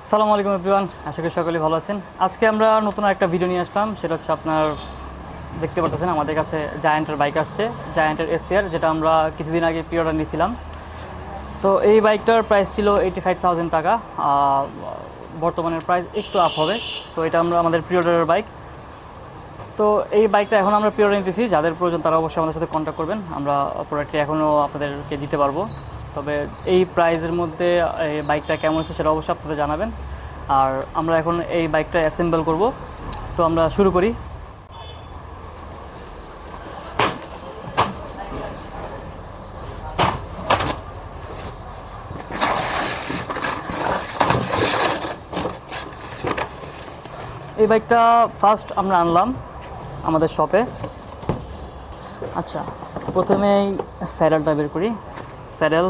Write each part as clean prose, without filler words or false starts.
আসসালামু আলাইকুম এভরিওয়ান, আশা করি সকলেই ভালো আছেন। আজকে আমরা নতুন একটা ভিডিও নিয়ে আসলাম। সেটা হচ্ছে আপনার দেখতে পাচ্ছেন আমাদের কাছে জায়ান্টের বাইক আসছে, জায়ান্টের SCR, যেটা আমরা কিছুদিন আগে প্রি অর্ডার নিয়েছিলাম। তো এই বাইকটার প্রাইস ছিল 85,000 টাকা। বর্তমানের প্রাইস একটু আপ হবে। তো এটা আমাদের প্রি অর্ডারের বাইক। তো এই বাইকটা এখন আমরা প্রি অর্ডার নিতেছি। যাদের প্রয়োজন তারা অবশ্যই আমাদের সাথে কন্ট্যাক্ট করবেন। আমরা প্রোডাক্টটি এখনও আপনাদেরকে দিতে পারবো। তবে এই প্রাইসের মধ্যে এই বাইকটা কেমন হচ্ছে সেটা অবশ্যই আপনাদের জানাবেন। আর আমরা এখন এই বাইকটা অ্যাসেম্বল করব। তো আমরা শুরু করি। এই বাইকটা ফার্স্ট আমরা আনলাম আমাদের শপে। আচ্ছা, প্রথমেই স্যাডেলটা বের করি। স্যাডেল,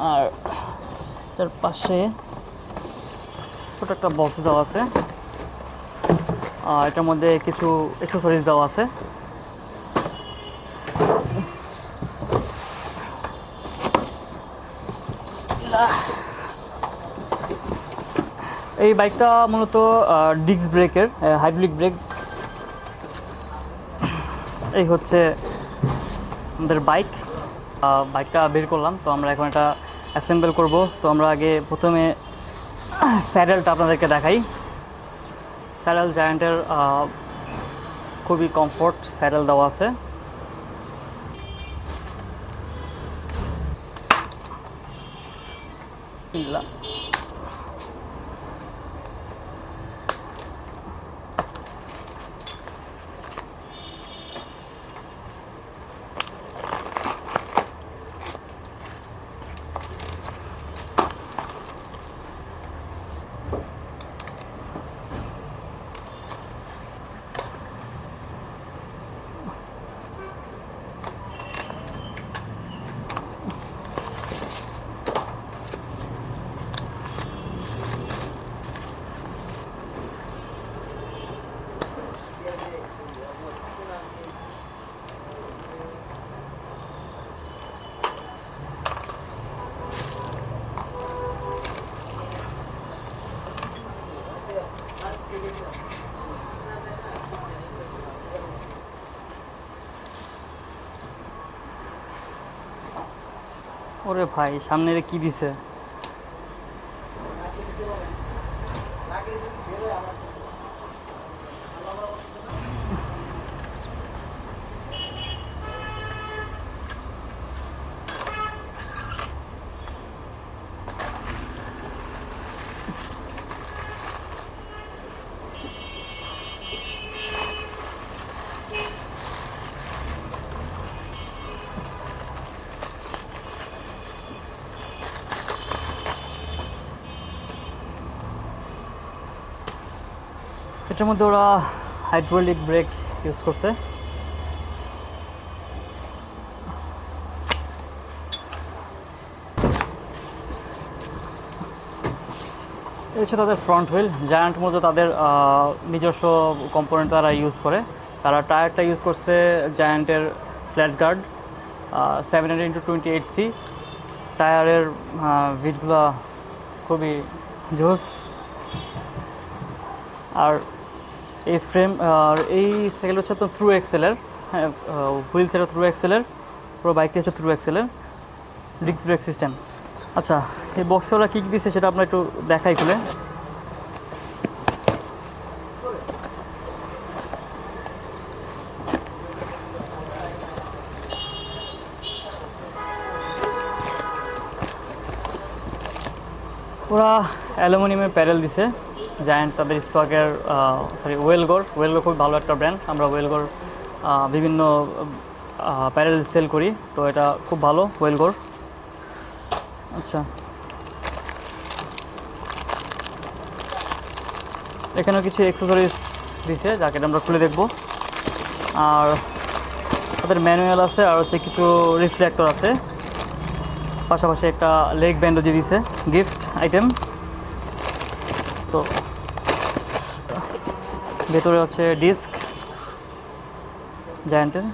আর তার পাশে ছোট একটা বক্স দেওয়া আছে। এটার মধ্যে কিছু অ্যাক্সেসরিজ দেওয়া আছে। এই বাইকটা মূলত ডিস্ক ব্রেকের, হাইড্রোলিক ব্রেক। এই হচ্ছে আমাদের বাইকটা বের করলাম। তো আমরা এখন এটা অ্যাসেম্বল করব। তো আমরা আগে প্রথমে স্যাডেলটা আপনাদেরকে দেখাই। স্যাডেল জায়ান্টের খুবই কমফোর্ট স্যাডেল দেওয়া আছে। ওরে ভাই, সামনে কি দিছে? এটার মধ্যে ওরা হাইড্রোলিক ব্রেক ইউজ করছে। এই হচ্ছে তাদের ফ্রন্ট হুইল। জায়ান্ট মধ্যে তাদের নিজস্ব কম্পোনেন্ট তারা ইউজ করে। তারা টায়ারটা ইউজ করছে জায়ান্টের ফ্ল্যাট গার্ড 700x28C। টায়ারের ভিটগুলো খুবই জোস। আর এই ফ্রেম আর এই সাইকেল হচ্ছে আপনার thru-axle, হ্যাঁ, হুইল সেটা thru-axle, পুরো বাইকটি হচ্ছে thru-axle ডিস্ক ব্রেক সিস্টেম। আচ্ছা, এই বক্সে ওরা কী কী দিচ্ছে সেটা আপনার একটু দেখাই খুলে। ওরা অ্যালুমিনিয়ামের প্যাডেল দিছে। জায়ান্ট তাদের স্টকের ওয়েলগোর খুব ভালো একটা ব্র্যান্ড। আমরা ওয়েলগোর বিভিন্ন প্যাডেল সেল করি, তো এটা খুব ভালো ওয়েলগোর। আচ্ছা, এখানেও কিছু অ্যাক্সেসরিজ দিছে, যাকে আমরা খুলে দেখব। আর তাদের ম্যানুয়াল আছে, আর হচ্ছে কিছু রিফ্লেক্টর আছে। পাশাপাশি একটা লেগ ব্যান্ডও দিয়ে দিছে, গিফট আইটেম। তো ভেতরে হচ্ছে ডিস্ক জায়ান্টের।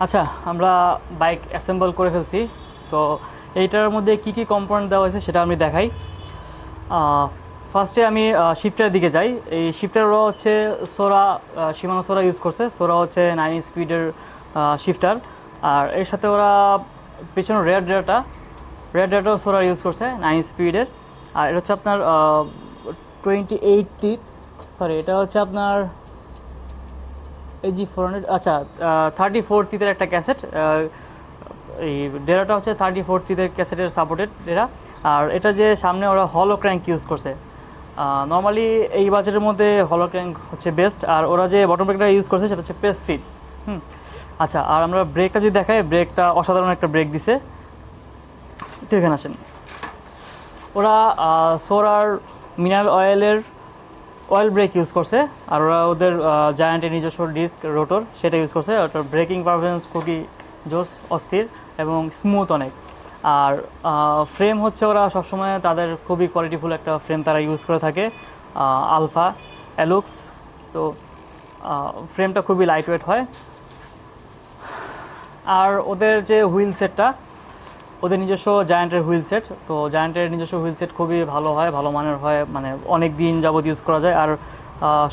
আচ্ছা, আমরা বাইক অ্যাসেম্বল করে ফেলছি। তো এইটার মধ্যে কি কি কম্পোনেন্ট দেওয়া হয়েছে সেটা আমি দেখাই। ফার্স্টে আমি শিফটারের দিকে যাই। এই শিফটারও হচ্ছে সোরা, শিমানো সোরা ইউজ করছে। সোরা হচ্ছে 9 স্পিডের শিফটার, আর এর সাথে ওরা পেছনে রেয়ার ডেটাও সোরা ইউজ করছে 9 স্পিডের। আর এটা হচ্ছে আপনার 28 টিথ, সরি এটা হচ্ছে আপনার AG400, আচ্ছা 34 টিথের একটা ক্যাসেট। এই ডেরাটা হচ্ছে 34 টিথের ক্যাসেটের সাপোর্টেড ডেরা। আর এটা যে সামনে ওরা হলো ক্র্যাঙ্ক ইউজ করছে। নর্মালি এই বাজেটের মধ্যে হলো ক্র্যাঙ্ক হচ্ছে বেস্ট। আর ওরা যে বটম ব্রেকটা ইউজ করছে সেটা হচ্ছে পেস ফিট। আচ্ছা, আর আমরা ব্রেকটা যদি দেখাই, ব্রেকটা অসাধারণ একটা ব্রেক দিছে। একটু এখানে আসেন। ওরা সোরার মিনারেল অয়েল ব্রেক ইউজ করছে, আর ওরা ওদের জায়ান্টের নিজস্ব ডিস্ক রোটর সেটা ইউজ করছে। ওটার ব্রেকিং পারফরমেন্স খুবই জোস, অস্থির এবং স্মুথ অনেক। আর ফ্রেম হচ্ছে ওরা সবসময় তাদের খুবই কোয়ালিটিফুল একটা ফ্রেম তারা ইউজ করে থাকে, আলফা অ্যালুক্স। তো ফ্রেমটা খুবই লাইট ওয়েট হয়। আর ওদের যে হুইল সেটটা, ওদের নিজস্ব জায়ান্টের হুইল সেট। তো জায়ান্টের নিজস্ব হুইল সেট খুবই ভালো হয়, ভালো মানের হয়, মানে অনেক দিন যাবত ইউজ করা যায়। আর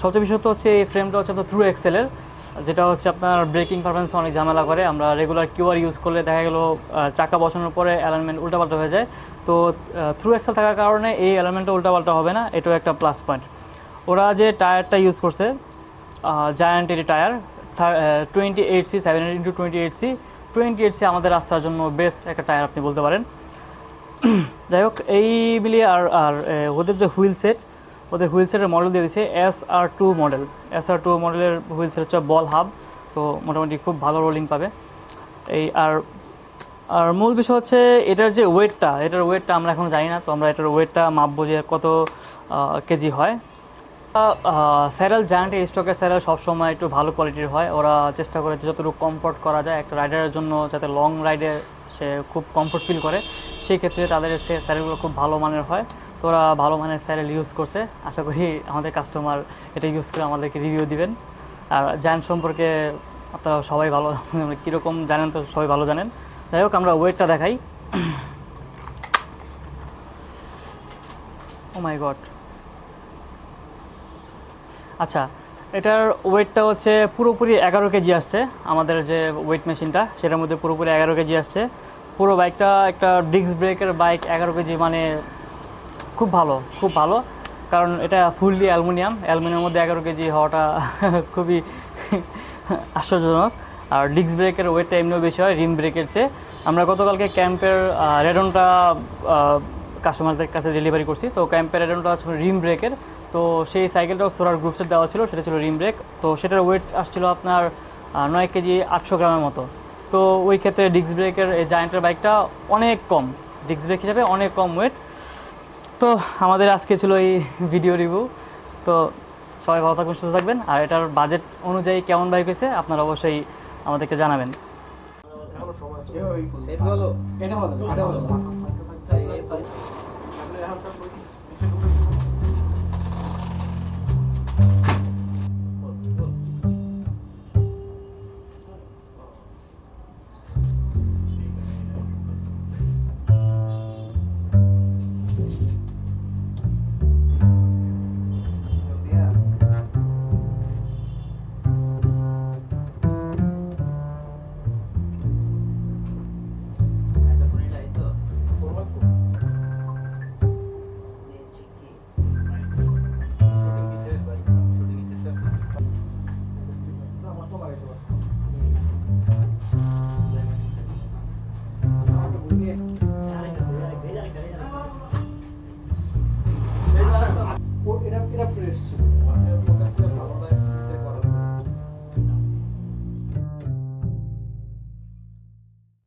সবচেয়ে বিশেষত হচ্ছে এই ফ্রেমটা হচ্ছে আপনার thru-axle, যেটা হচ্ছে আপনার ব্রেকিং পারফরমেন্স অনেক ঝামেলা করে। আমরা রেগুলার কিউআর ইউজ করলে দেখা গেলো চাকা বসানোর পরে অ্যালাইনমেন্ট উল্টাপাল্টা হয়ে যায়। তো thru-axle থাকার কারণে এই অ্যালাইনমেন্টটা উল্টাপাল্টা হবে না, এটাও একটা প্লাস পয়েন্ট। ওরা যে টায়ারটা ইউজ করছে, জায়ান্টের টায়ার 28C 700x28C 28C আমাদের রাস্তার জন্য বেস্ট একটা টায়ার আপনি বলতে পারেন। যাই হোক, এই মিলিয়ে আর ওদের যে হুইল সেট, ওদের হুইল সেটের মডেল দিয়ে দিচ্ছে SR2 মডেল। SR2 মডেলের হুইল সেট হচ্ছে বল হাব। তো মোটামুটি খুব ভালো রোলিং পাবে এই। আর মূল বিষয় হচ্ছে এটার যে এটার ওয়েটটা আমরা এখন জানি না। তো আমরা এটার ওয়েটটা মাপবো যে কত কেজি হয়। স্যারেল জায়ান্টের স্টকের স্যারেল সবসময় একটু ভালো কোয়ালিটির হয়। ওরা চেষ্টা করে যে যতটুকু কমফোর্ট করা যায় একটা রাইডারের জন্য, যাতে লং রাইডে সে খুব কমফোর্ট ফিল করে, সেই ক্ষেত্রে তাদের স্যারেলগুলো খুব ভালো মানের হয়। তো ওরা ভালো মানের স্যারেল ইউজ করছে। আশা করি আমাদের কাস্টমার এটা ইউজ করে আমাদেরকে রিভিউ দিবেন। আর জায়ান্ট সম্পর্কে আপনারা সবাই ভালো কীরকম জানেন, তো সবাই ভালো জানেন। যাই হোক, আমরা ওয়েটটা দেখাই। ও মাই গড। আচ্ছা, এটার ওয়েটটা হচ্ছে পুরোপুরি 11 কেজি আসছে। আমাদের যে ওয়েট মেশিনটা সেটার মধ্যে পুরোপুরি 11 কেজি আসছে। পুরো বাইকটা একটা ডিস্ক ব্রেকের বাইক, 11 কেজি মানে খুব ভালো। কারণ এটা ফুললি অ্যালুমিনিয়ামের মধ্যে 11 কেজি হওয়াটা খুবই আশ্চর্যজনক। আর ডিস্ক ব্রেকের ওয়েটটা এমনিও বেশি হয় রিম ব্রেকের চেয়ে। আমরা গতকালকে ক্যাম্পের রেডনটা কাস্টমারদের কাছে ডেলিভারি করছি। তো ক্যাম্পের রেডনটা ছিল রিম ব্রেকের। তো সেই সাইকেলটাও সোরার গ্রুপ সেট দেওয়া ছিল, সেটা ছিল রিম ব্রেক। তো সেটার ওয়েট আসছিল আপনার 9 কেজি 800 গ্রামের মতো। তো ওই ক্ষেত্রে ডিস্ক ব্রেকের এই জায়ান্টের বাইকটা অনেক কম, ডিস্ক ব্রেক হিসাবে অনেক কম ওয়েট। তো আমাদের আজকে ছিল এই ভিডিও রিভিউ। তো সবাই ভালো থাকবেন, সুস্থ থাকবেন, আর এটার বাজেট অনুযায়ী কেমন বাইক হয়েছে আপনারা অবশ্যই আমাদেরকে জানাবেন। এটা ভালো, এটা ভালো, এটা ভালো।